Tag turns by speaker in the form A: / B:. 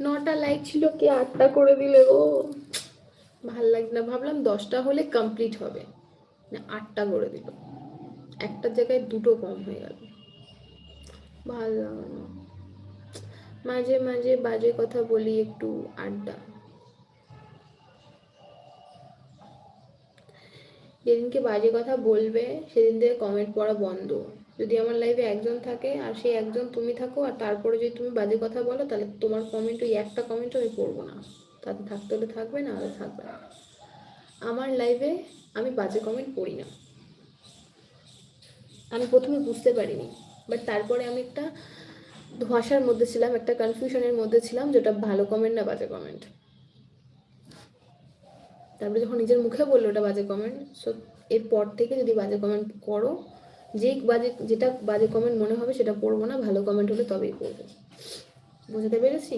A: 9টা like ছিল, কি 8টা করে দিলে গো। ভাল লাগছে না, ভাবলাম 10টা হলে কমপ্লিট হবে, না 8টা করে দিল, একটার জায়গায় 2টো কম হয়ে গেল। ভাল লাগে না। মাঝে মাঝে বাজে কথা বলি, একটু আড্ডা। যেদিনকে বাজে কথা বলবে সেদিন থেকে কমেন্ট পড়া বন্ধ। যদি আমার লাইফে একজন থাকে আর সেই একজন তুমি থাকো, আর তারপরে যদি তুমি বাজে কথা বলো, তাহলে তোমার কমেন্ট, ওই একটা কমেন্ট আমি পড়বো না। তাতে থাকতে হলে থাকবে, না হলে থাকবে না। আমার লাইফে আমি বাজে কমেন্ট পড়ি না। আমি প্রথমে বুঝতে পারিনি, বাট তারপরে আমি একটা ধোঁয়াশার মধ্যে ছিলাম, একটা কনফিউশনের মধ্যে ছিলাম, যেটা ভালো কমেন্ট না বাজে কমেন্ট। তারপরে যখন নিজের মুখে বললো ওটা বাজে কমেন্ট, সো এরপর থেকে যদি বাজে কমেন্ট করো, যেটা বাজে কমেন্ট মনে হবে সেটা পড়বো না, ভালো কমেন্ট হলে তবেই পড়বো। বুঝতে পেরেছি?